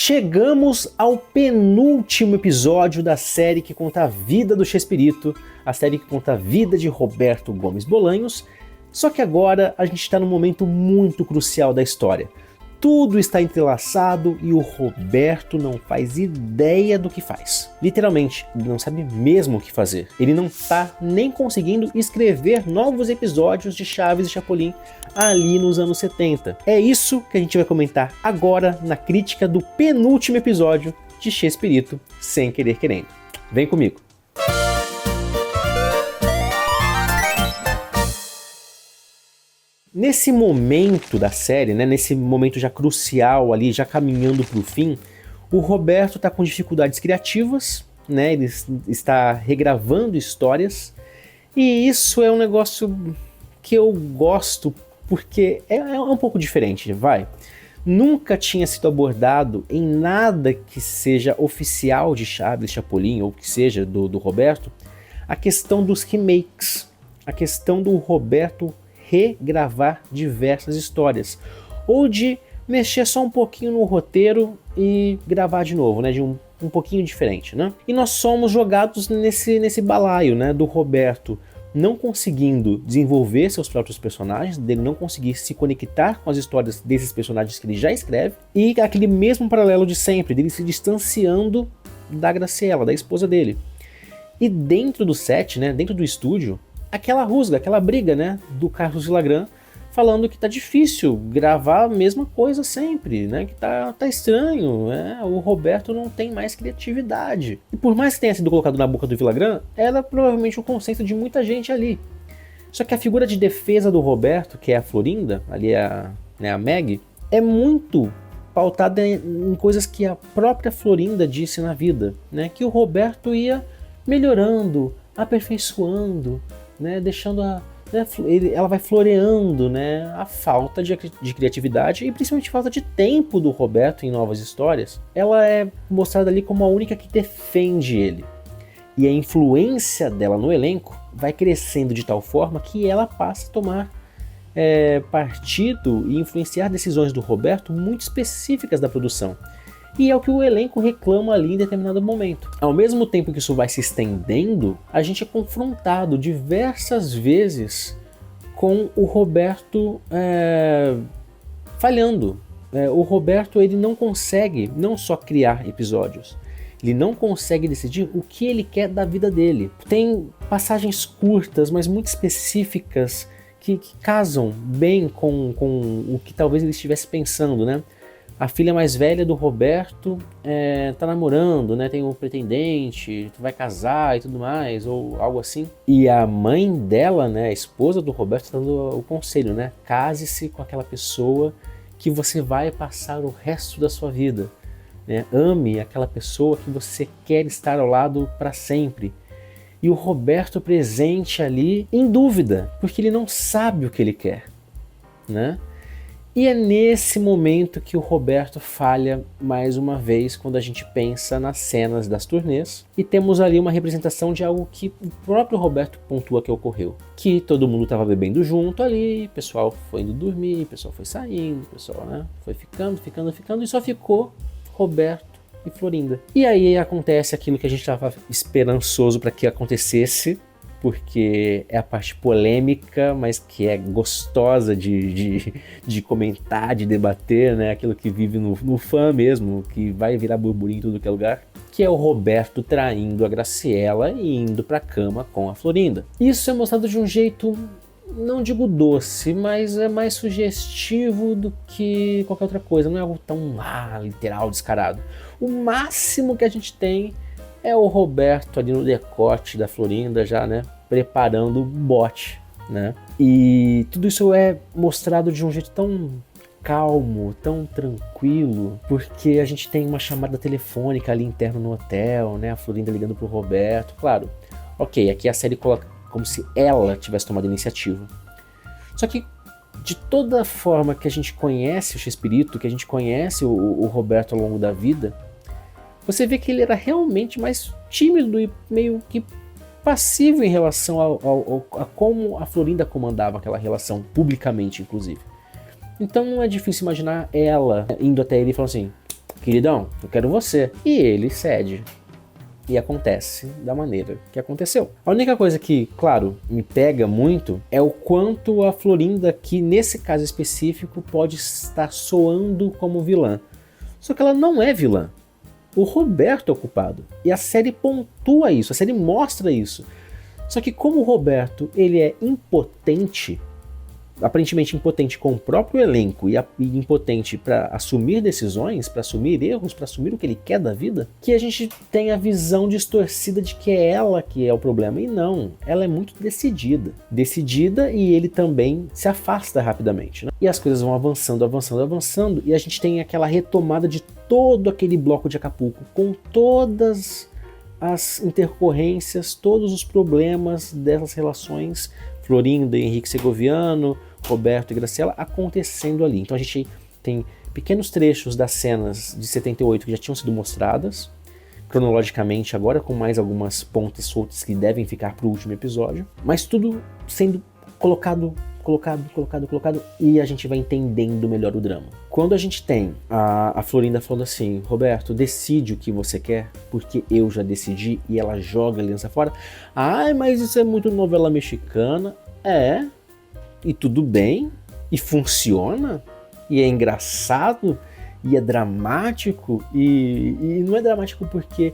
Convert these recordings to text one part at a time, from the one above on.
Chegamos ao penúltimo episódio da série que conta a vida do Chespirito, a série que conta a vida de Roberto Gomes Bolanhos, só que agora a gente está num momento muito crucial da história. Tudo está entrelaçado e o Roberto não faz ideia do que faz. Literalmente, ele não sabe mesmo o que fazer. Ele não está nem conseguindo escrever novos episódios de Chaves e Chapolin ali nos anos 70. É isso que a gente vai comentar agora na crítica do penúltimo episódio de Chespirito, Sem Querer Querendo. Vem comigo! Nesse momento da série, né, nesse momento já crucial ali, já caminhando para o fim, o Roberto está com dificuldades criativas, né, ele está regravando histórias, e isso é um negócio que eu gosto porque é um pouco diferente, vai. Nunca tinha sido abordado em nada que seja oficial de Chaves, Chapolin, ou que seja do Roberto, a questão dos remakes, a questão do Roberto regravar diversas histórias, ou de mexer só um pouquinho no roteiro e gravar de novo, né, de um pouquinho diferente, né? E nós somos jogados nesse balaio, né, do Roberto não conseguindo desenvolver seus próprios personagens, dele não conseguir se conectar com as histórias desses personagens que ele já escreve, e aquele mesmo paralelo de sempre, dele se distanciando da Graciela, da esposa dele. E dentro do set, né, dentro do estúdio, aquela rusga, aquela briga, né, do Carlos Villagrán falando que tá difícil gravar a mesma coisa sempre, né, que tá estranho, né, o Roberto não tem mais criatividade. E por mais que tenha sido colocado na boca do Villagrán, era provavelmente o consenso de muita gente ali. Só que a figura de defesa do Roberto, que é a Florinda, ali é a Meg, é muito pautada em coisas que a própria Florinda disse na vida, né, que o Roberto ia melhorando, aperfeiçoando, né, deixando ela vai floreando, né, a falta de criatividade e principalmente falta de tempo do Roberto em novas histórias. Ela é mostrada ali como a única que defende ele. E a influência dela no elenco vai crescendo de tal forma que ela passa a tomar partido e influenciar decisões do Roberto muito específicas da produção. E é o que o elenco reclama ali em determinado momento. Ao mesmo tempo que isso vai se estendendo, a gente é confrontado diversas vezes com o Roberto falhando. O Roberto ele não consegue não só criar episódios, ele não consegue decidir o que ele quer da vida dele. Tem passagens curtas, mas muito específicas, que casam bem com o que talvez ele estivesse pensando, né? A filha mais velha do Roberto tá namorando, né? Tem um pretendente, vai casar e tudo mais, ou algo assim. E a mãe dela, né, a esposa do Roberto, tá dando o conselho, né? Case-se com aquela pessoa que você vai passar o resto da sua vida, né? Ame aquela pessoa que você quer estar ao lado para sempre. E o Roberto presente ali em dúvida, porque ele não sabe o que ele quer, né? E é nesse momento que o Roberto falha mais uma vez quando a gente pensa nas cenas das turnês e temos ali uma representação de algo que o próprio Roberto pontua que ocorreu. Que todo mundo estava bebendo junto ali, o pessoal foi indo dormir, o pessoal foi saindo, o pessoal, né, foi ficando e só ficou Roberto e Florinda. E aí acontece aquilo que a gente estava esperançoso para que acontecesse, porque é a parte polêmica, mas que é gostosa de comentar, de debater, né? Aquilo que vive no fã mesmo, que vai virar burburinho em tudo que é lugar, que é o Roberto traindo a Graciela e indo pra cama com a Florinda. Isso é mostrado de um jeito, não digo doce, mas é mais sugestivo do que qualquer outra coisa, não é algo tão literal, descarado. O máximo que a gente tem é o Roberto ali no decote da Florinda já, né, preparando o bote, né? E tudo isso é mostrado de um jeito tão calmo, tão tranquilo, porque a gente tem uma chamada telefônica ali interna no hotel, né? A Florinda ligando pro Roberto. Claro, ok, aqui a série coloca como se ela tivesse tomado a iniciativa. Só que de toda forma que a gente conhece o Chespirito, que a gente conhece o Roberto ao longo da vida, você vê que ele era realmente mais tímido e meio que passivo em relação a como a Florinda comandava aquela relação, publicamente inclusive. Então não é difícil imaginar ela indo até ele e falando assim: queridão, eu quero você. E ele cede. E acontece da maneira que aconteceu. A única coisa que, claro, me pega muito é o quanto a Florinda, que nesse caso específico, pode estar soando como vilã. Só que ela não é vilã. O Roberto é o culpado. E a série pontua isso, a série mostra isso. Só que como o Roberto ele é impotente, aparentemente impotente com o próprio elenco e impotente para assumir decisões, para assumir erros, para assumir o que ele quer da vida, que a gente tem a visão distorcida de que é ela que é o problema. E não, ela é muito decidida. Decidida, e ele também se afasta rapidamente, né? E as coisas vão avançando, avançando, avançando, e a gente tem aquela retomada de todo aquele bloco de Acapulco, com todas as intercorrências, todos os problemas dessas relações, Florinda e Henrique Segoviano, Roberto e Graciela, acontecendo ali. Então a gente tem pequenos trechos das cenas de 78 que já tinham sido mostradas, cronologicamente agora, com mais algumas pontas soltas que devem ficar para o último episódio, mas tudo sendo colocado, e a gente vai entendendo melhor o drama. Quando a gente tem a Florinda falando assim, Roberto, decide o que você quer, porque eu já decidi, e ela joga a aliança fora. Ai, mas isso é muito novela mexicana. É, e tudo bem, e funciona, e é engraçado, e é dramático, e não é dramático porque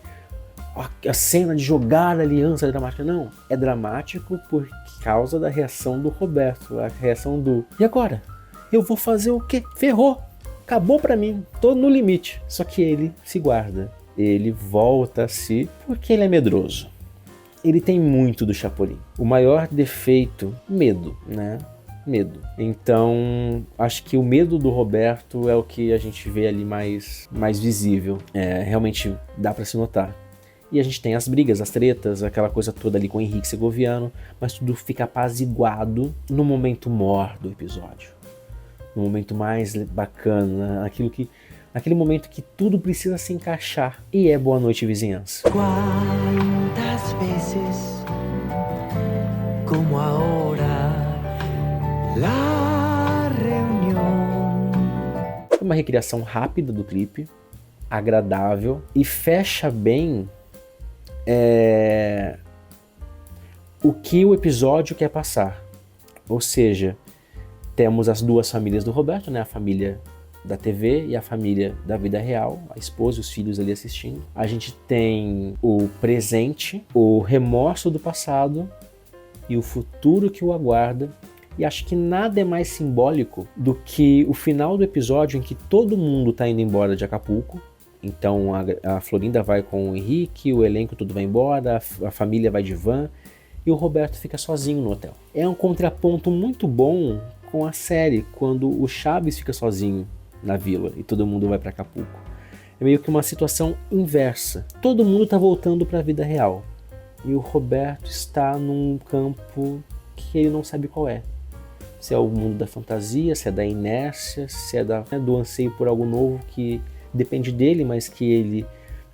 a cena de jogar a aliança é dramática, não. É dramático por causa da reação do Roberto, a reação do... E agora? Eu vou fazer o quê? Ferrou! Acabou pra mim, tô no limite. Só que ele se guarda, ele volta a si, porque ele é medroso. Ele tem muito do Chapolin. O maior defeito, medo, né? Medo. Então, acho que o medo do Roberto é o que a gente vê ali mais visível. Realmente dá pra se notar. E a gente tem as brigas, as tretas, aquela coisa toda ali com o Henrique Segoviano, mas tudo fica apaziguado no momento mor do episódio. No momento mais bacana, naquele momento que tudo precisa se encaixar. E é Boa Noite, Vizinhança. Quantas vezes, como agora, la reunião. É uma recriação rápida do clipe, agradável, e fecha bem o que o episódio quer passar. Ou seja, temos as duas famílias do Roberto, né? A família da TV e a família da vida real, a esposa e os filhos ali assistindo. A gente tem o presente, o remorso do passado e o futuro que o aguarda. E acho que nada é mais simbólico do que o final do episódio em que todo mundo está indo embora de Acapulco. Então a Florinda vai com o Henrique, o elenco tudo vai embora, a família vai de van e o Roberto fica sozinho no hotel. É um contraponto muito bom com a série, quando o Chaves fica sozinho na vila e todo mundo vai para Acapulco. É meio que uma situação inversa. Todo mundo está voltando para a vida real e o Roberto está num campo que ele não sabe qual é. Se é o mundo da fantasia, se é da inércia, se é do anseio por algo novo que depende dele, mas que ele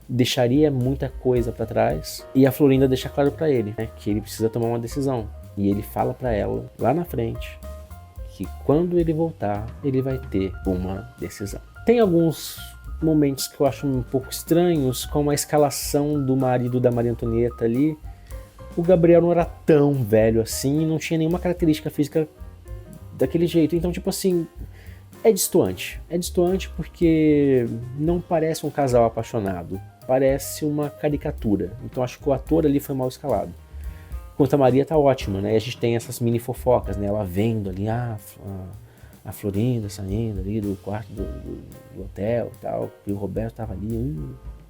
deixaria muita coisa para trás. E a Florinda deixa claro para ele, né, que ele precisa tomar uma decisão. E ele fala para ela, lá na frente, que quando ele voltar, ele vai ter uma decisão. Tem alguns momentos que eu acho um pouco estranhos, como a escalação do marido da Maria Antonieta ali. O Gabriel não era tão velho assim e não tinha nenhuma característica física daquele jeito. Então, tipo assim, é destoante. É destoante porque não parece um casal apaixonado. Parece uma caricatura. Então acho que o ator ali foi mal escalado. Enquanto a Maria tá ótima, né? E a gente tem essas mini fofocas, né? Ela vendo ali, a Florinda saindo ali do quarto do hotel e tal. E o Roberto tava ali,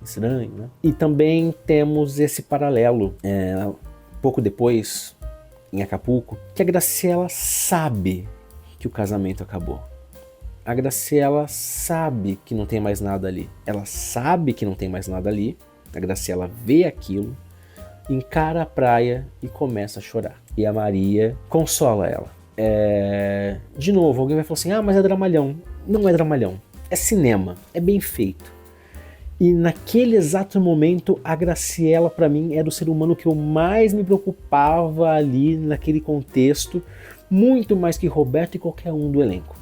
estranho, né? E também temos esse paralelo, pouco depois, em Acapulco, que a Graciela sabe que o casamento acabou. A Graciela sabe que não tem mais nada ali. Ela sabe que não tem mais nada ali. A Graciela vê aquilo, encara a praia e começa a chorar. E a Maria consola ela. De novo, alguém vai falar assim, mas é dramalhão. Não é dramalhão. É cinema. É bem feito. E naquele exato momento, a Graciela, pra mim, era o ser humano que eu mais me preocupava ali naquele contexto, muito mais que Roberto e qualquer um do elenco.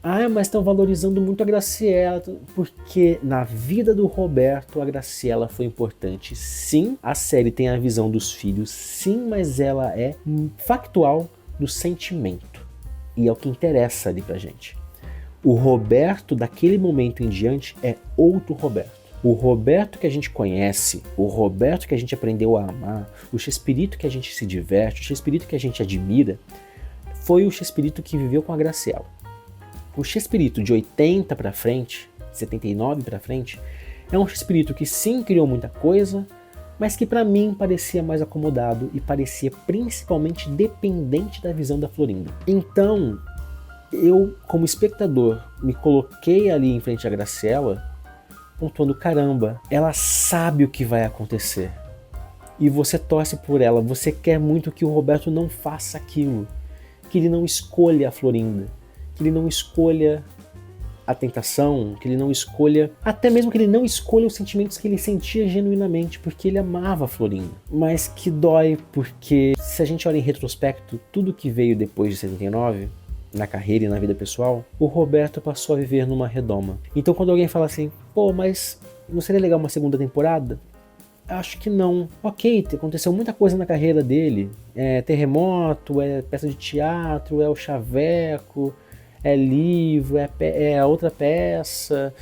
Ah, mas estão valorizando muito a Graciela. Porque na vida do Roberto, a Graciela foi importante. Sim, a série tem a visão dos filhos. Sim, mas ela é factual do sentimento. E é o que interessa ali pra gente. O Roberto, daquele momento em diante, é outro Roberto. O Roberto que a gente conhece, o Roberto que a gente aprendeu a amar, o Chespirito que a gente se diverte, o Chespirito que a gente admira, foi o Chespirito que viveu com a Graciela. O Chespirito de 80 pra frente, 79 pra frente, é um Chespirito que sim criou muita coisa, mas que pra mim parecia mais acomodado e parecia principalmente dependente da visão da Florinda. Então, eu, como espectador, me coloquei ali em frente à Graciela, pontuando, caramba, ela sabe o que vai acontecer. E você torce por ela, você quer muito que o Roberto não faça aquilo, que ele não escolha a Florinda, que ele não escolha a tentação, que ele não escolha, até mesmo que ele não escolha os sentimentos que ele sentia genuinamente, porque ele amava a Florinda. Mas que dói, porque se a gente olha em retrospecto, tudo que veio depois de 79, na carreira e na vida pessoal, o Roberto passou a viver numa redoma. Então quando alguém fala assim, pô, mas não seria legal uma segunda temporada? Acho que não. Ok, aconteceu muita coisa na carreira dele. É terremoto, é peça de teatro, é o chaveco, é livro, é a outra peça,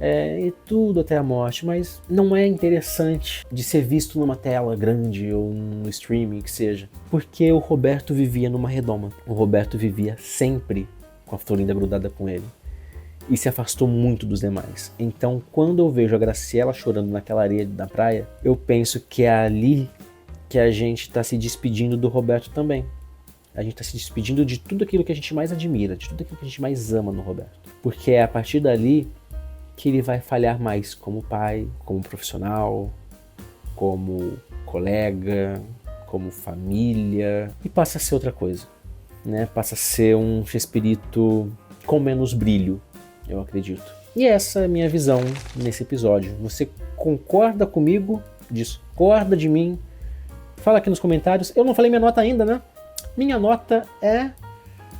e tudo até a morte, mas não é interessante de ser visto numa tela grande ou no streaming, que seja. Porque o Roberto vivia numa redoma. O Roberto vivia sempre com a Florinda grudada com ele. E se afastou muito dos demais. Então, quando eu vejo a Graciela chorando naquela areia da praia, eu penso que é ali que a gente está se despedindo do Roberto também. A gente está se despedindo de tudo aquilo que a gente mais admira, de tudo aquilo que a gente mais ama no Roberto. Porque é a partir dali que ele vai falhar mais como pai, como profissional, como colega, como família, e passa a ser outra coisa, né? Passa a ser um Chespirito com menos brilho, eu acredito. E essa é a minha visão nesse episódio. Você concorda comigo? Discorda de mim? Fala aqui nos comentários. Eu não falei minha nota ainda, né? Minha nota é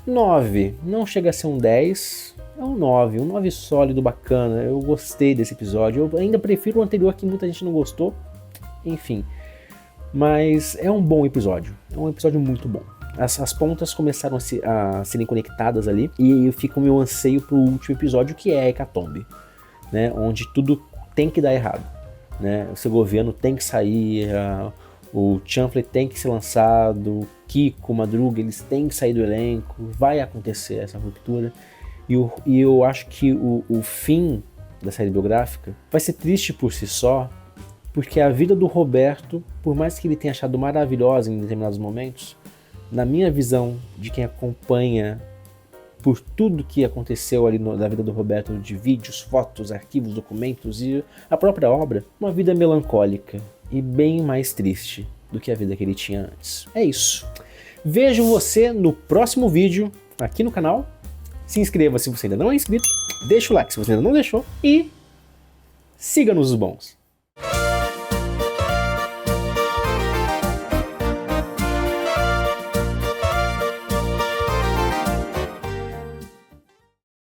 9. Não chega a ser um 10, é um 9. Um 9 sólido, bacana. Eu gostei desse episódio. Eu ainda prefiro o anterior, que muita gente não gostou. Enfim. Mas é um bom episódio. É um episódio muito bom. As pontas começaram a serem conectadas ali, e fica o meu anseio pro último episódio, que é a Hecatombe, né? Onde tudo tem que dar errado, né? O Segoviano tem que sair, o Chanfle tem que ser lançado, o Kiko, o Madruga, eles têm que sair do elenco, vai acontecer essa ruptura, e eu acho que o fim da série biográfica vai ser triste por si só, porque a vida do Roberto, por mais que ele tenha achado maravilhosa em determinados momentos, na minha visão de quem acompanha por tudo que aconteceu ali na vida do Roberto, de vídeos, fotos, arquivos, documentos e a própria obra, uma vida melancólica e bem mais triste do que a vida que ele tinha antes. É isso. Vejo você no próximo vídeo aqui no canal. Se inscreva se você ainda não é inscrito, deixa o like se você ainda não deixou e siga-nos os bons.